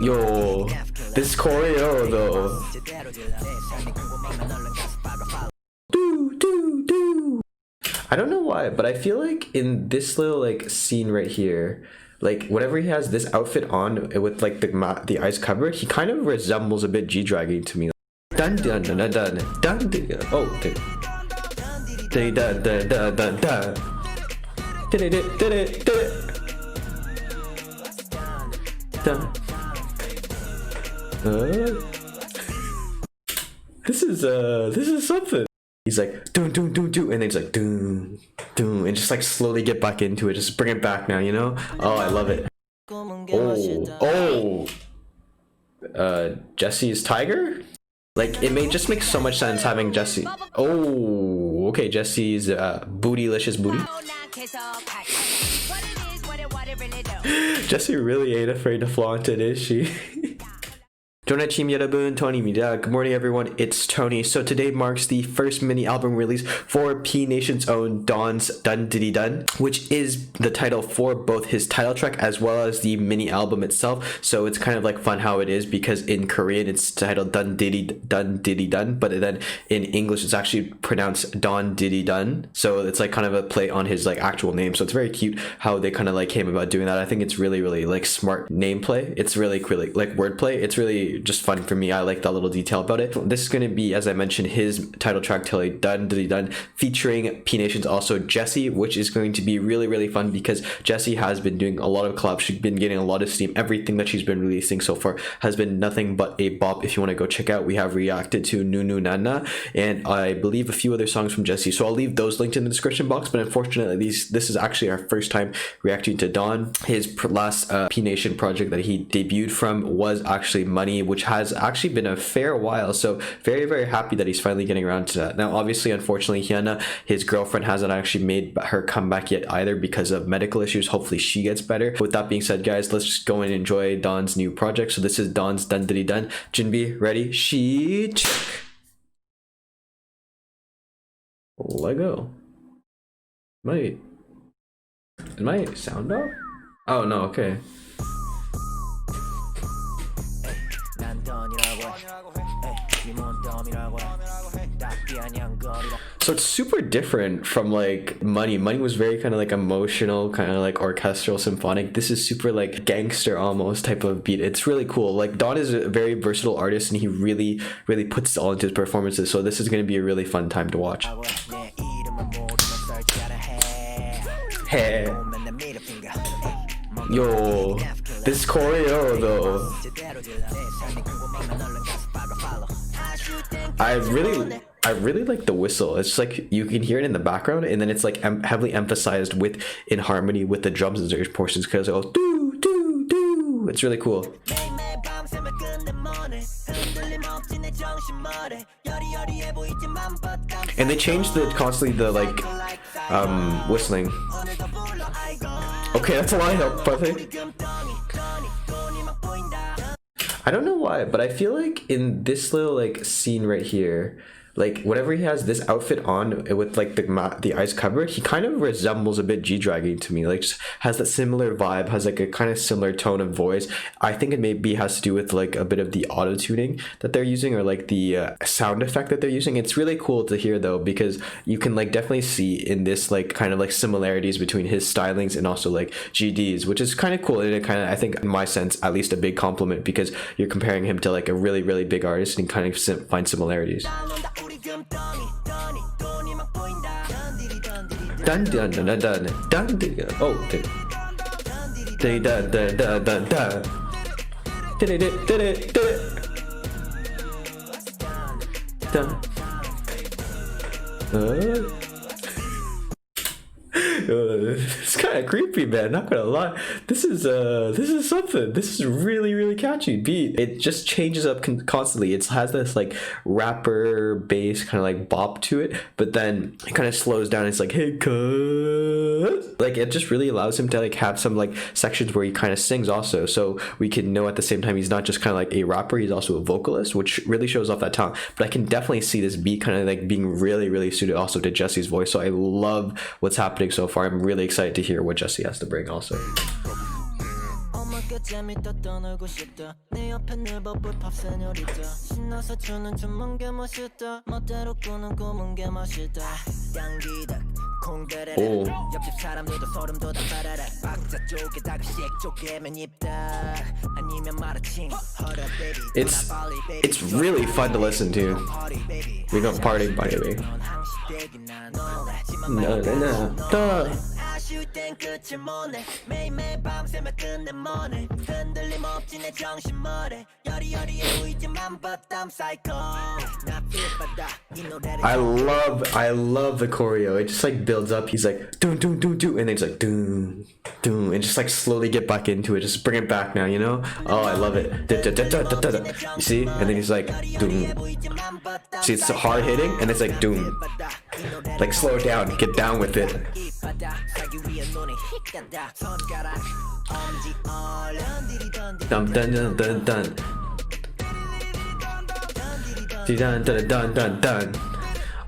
Yo, this choreo though. Do. I don't know why, but I feel like in this little like scene right here, like whenever he has this outfit on with like the eyes covered, he kind of resembles a bit G-Dragging to me. Dun dun dun dun dun dun dun. Oh, dun dun dun dun dun dun. This is something. He's like doom doom doom doom, and then he's like doom doom, and just like slowly get back into it. Just bring it back now, you know? Oh, I love it. Jessi's tiger. Like it just makes so much sense having Jessi. Oh, okay, Jessi's bootylicious booty. Jessi really ain't afraid to flaunt it, is she? Team 여러분, Tony입니다. Good morning everyone, it's Tony. So today marks the first mini album release for PNation's own Dawn's DAWNDIDIDAWN, which is the title for both his title track as well as the mini album itself. So it's kind of like fun how it is, because in Korean it's titled DAWNDIDIDAWN, but then in English it's actually pronounced DAWNDIDIDAWN. So it's like kind of a play on his like actual name. So it's very cute how they kind of like came about doing that. I think it's really like smart name play. It's really like wordplay. It's really just fun for me. I like that little detail about it. This is going to be, as I mentioned, his title track DAWNDIDIDAWN, featuring PNation's also Jessi, which is going to be really fun because Jessi has been doing a lot of collabs. She's been getting a lot of steam. Everything that she's been releasing so far has been nothing but a bop. If you want to go check out, we have reacted to Nunu Nana and I believe a few other songs from Jessi, so I'll leave those linked in the description box. But unfortunately this is actually our first time reacting to Dawn. His last PNation project that he debuted from was actually Money, which has actually been a fair while, so very happy that he's finally getting around to that. Now obviously, unfortunately, Hyuna, his girlfriend, hasn't actually made her comeback yet either because of medical issues. Hopefully she gets better. With that being said, guys, let's just go and enjoy Dawn's new project. So this is Dawn's DAWNDIDIDAWN. Jinbi, ready? She check. Let go. Is my sound off? Oh no, okay. So it's super different from like Money. Money was very kind of like emotional, kind of like orchestral, symphonic. This is super like gangster almost type of beat. It's really cool. Like Dawn is a very versatile artist and he really puts it all into his performances. So this is going to be a really fun time to watch. Hey. Yo, this choreo though. I really like the whistle. It's like you can hear it in the background, and then it's like heavily emphasized in harmony with the drums in certain portions, because it goes do do do. It's really cool. And they changed constantly the like whistling. Okay, that's a lot of help, I think. I don't know why, but I feel like in this little like scene right here, like whenever he has this outfit on with like the eyes covered, he kind of resembles a bit G-Dragging to me. Like just has that similar vibe, has like a kind of similar tone of voice. I think it maybe has to do with like a bit of the auto tuning that they're using, or like the sound effect that they're using. It's really cool to hear though, because you can like definitely see in this like kind of like similarities between his stylings and also like GD's, which is kind of cool. And it kind of, I think in my sense, at least a big compliment, because you're comparing him to like a really big artist and kind of find similarities. Dun dun dun dun dun dun dun. Oh, dun dun dun dun dun dun dun. Dun. It's kind of creepy, man, not gonna lie. This is something. This is really catchy beat. It just changes up constantly. It has this like rapper bass kind of like bop to it, but then it kind of slows down. It's like, hey cuz, like it just really allows him to like have some like sections where he kind of sings also, so we can know at the same time he's not just kind of like a rapper, he's also a vocalist, which really shows off that talent. But I can definitely see this beat kind of like being really suited also to Jessi's voice. So I love what's happening so far. I'm really excited to hear what Jessi has to bring also. Oh. It's really fun to listen to. We go party, baby. No, no, no. Duh. I love the choreo. It just like builds up. He's like doom doom doom doom, and then it's like doom doom, and just like slowly get back into it. Just bring it back now, you know? Oh, I love it. You see? And then he's like doom. See, it's so hard hitting, and it's like doom. Like slow it down, get down with it. Dun dun dun dun dun. Dun dun dun dun dun.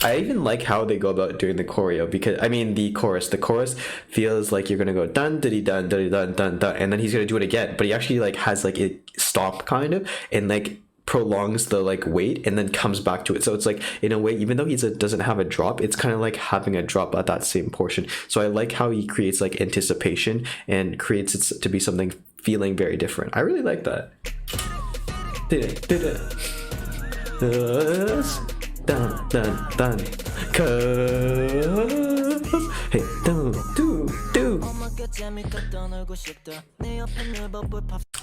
I even like how they go about doing the choreo, because I mean the chorus feels like you're gonna go dun diddy dun dun dun dun dun, and then he's gonna do it again, but he actually like has like a stop kind of, and like prolongs the like wait and then comes back to it. So it's like in a way, even though he doesn't have a drop, it's kind of like having a drop at that same portion. So I like how he creates like anticipation and creates it to be something feeling very different. I really like that. Dun dun dun. Cause hey do do do.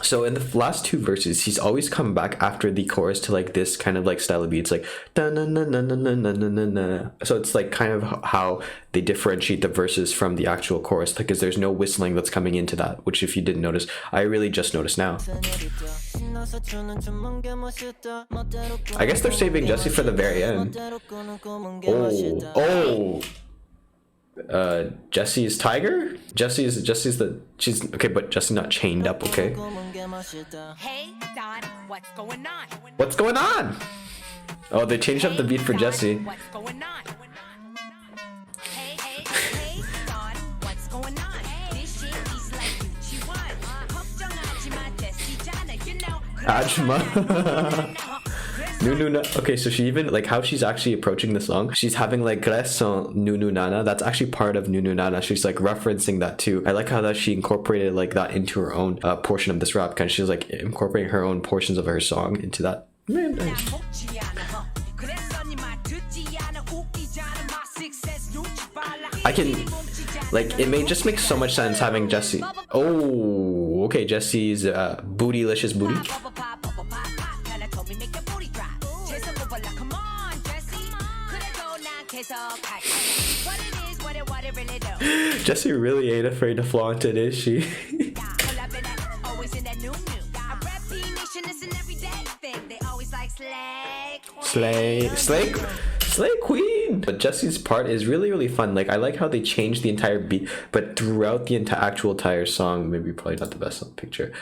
So in the last two verses, he's always come back after the chorus to like this kind of like style of beat. It's like dun dun dun dun dun dun dun dun dun. So it's like kind of how they differentiate the verses from the actual chorus, because there's no whistling that's coming into that, which if you didn't notice, I really just noticed now. I guess they're saving Jessi for the very end. Oh. Jessie's tiger? Jesse's she's okay, but Jessie not chained up, okay? Hey, Don, what's going on? What's going on? Oh, they changed up the beat for Jessi. What's going on? Hey, Don, what's going on? This shit is like Gucci one. You know. Ajma. Nunu na. Okay, so she even like how she's actually approaching the song. She's having like Greso Nunu Nana. That's actually part of Nunu Nana. She's like referencing that too. I like how that she incorporated like that into her own portion of this rap. Kind of she's like incorporating her own portions of her song into that. Man, nice. I can like it may just make so much sense having Jessi. Oh, okay, Jessi's bootylicious booty. Jessi really ain't afraid to flaunt it, is she? Slay queen. But Jessi's part is really fun. Like I like how they changed the entire beat, but throughout the entire song, maybe probably not the best picture,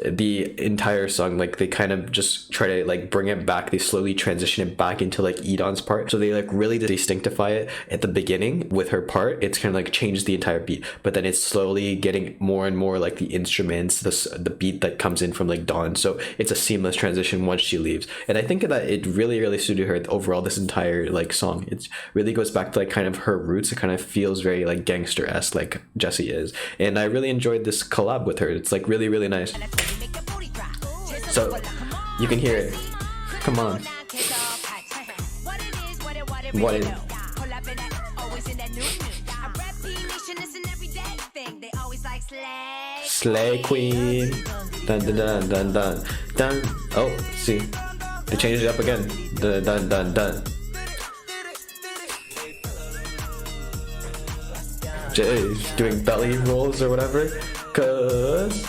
the entire song, like they kind of just try to like bring it back. They slowly transition it back into like Edon's part, so they like really distinctify it at the beginning with her part. It's kind of like changed the entire beat, but then it's slowly getting more and more like the instruments, the beat that comes in from like Dawn. So it's a seamless transition once she leaves, and I think that it really suited her overall. This entire like song, it really goes back to like kind of her roots. It kind of feels very like gangster-esque like Jessi is, and I really enjoyed this collab with her. It's like really nice. So you can hear it. Come on. What is? Slay queen. Dun dun dun dun dun dun. Oh, see, they changed it up again. Dun dun dun dun. Jay doing belly rolls or whatever. Cause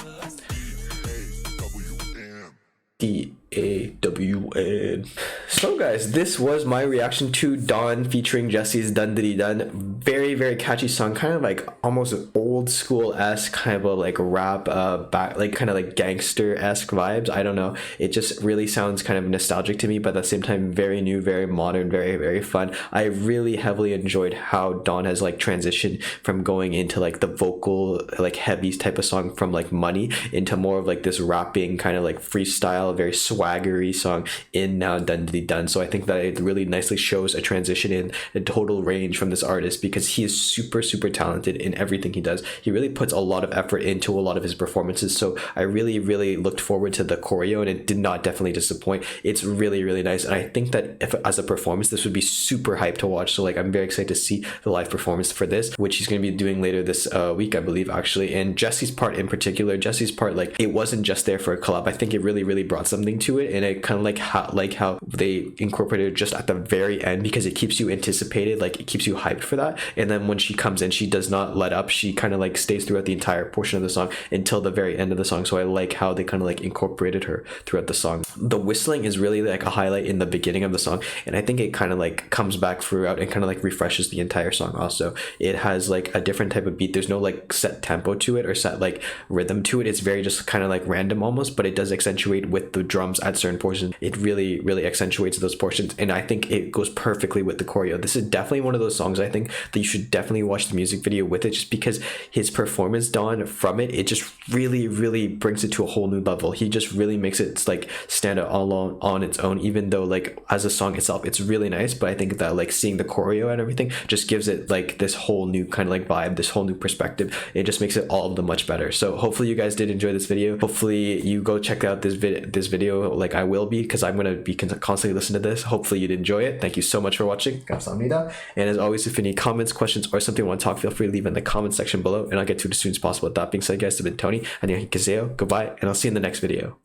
DAWN. So guys, this was my reaction to Dawn featuring Jessi's 던디디던. Very, very catchy song, kind of like almost old school-esque kind of like rap, back, like kind of like gangster-esque vibes. I don't know. It just really sounds kind of nostalgic to me, but at the same time, very new, very modern, very, very fun. I really heavily enjoyed how Dawn has like transitioned from going into like the vocal, like heavy type of song from like Money into more of like this rapping kind of like freestyle, very swaggery song in now 던디디던. So I think that it really nicely shows a transition in a total range from this artist, because he is super, super talented in everything he does. He really puts a lot of effort into a lot of his performances. So I really, really looked forward to the choreo, and it did not definitely disappoint. It's really, really nice. And I think that if as a performance, this would be super hype to watch. So like, I'm very excited to see the live performance for this, which he's going to be doing later this week, I believe, actually. And Jessi's part in particular, Jessi's part, like, it wasn't just there for a collab. I think it really, really brought something to it. And I kind of like how they incorporated it just at the very end, because it keeps you anticipated, like it keeps you hyped for that. And then when she comes in, she does not let up. She kind of like stays throughout the entire portion of the song until the very end of the song. So I like how they kind of like incorporated her throughout the song. The whistling is really like a highlight in the beginning of the song, and I think it kind of like comes back throughout and kind of like refreshes the entire song. Also, it has like a different type of beat. There's no like set tempo to it or set like rhythm to it. It's very just kind of like random almost, but it does accentuate with the drums at certain portions. It really, really accentuates those portions, and I think it goes perfectly with the choreo. This is definitely one of those songs I think that you should definitely watch the music video with it, just because his performance Dawn from it just really, really brings it to a whole new level. He just really makes it like stand out all on its own, even though like as a song itself it's really nice. But I think that like seeing the choreo and everything just gives it like this whole new kind of like vibe, this whole new perspective. It just makes it all of the much better. So hopefully you guys did enjoy this video. Hopefully you go check out this video like I will be, because I'm going to be constantly listening to this. Hopefully you'd enjoy it. Thank you so much for watching. 감사합니다. And as always, if any comments, questions, or something you want to talk, feel free to leave in the comment section below, and I'll get to it as soon as possible. With that being said, guys, I've been Tony. 안녕히 계세요. Goodbye, and I'll see you in the next video.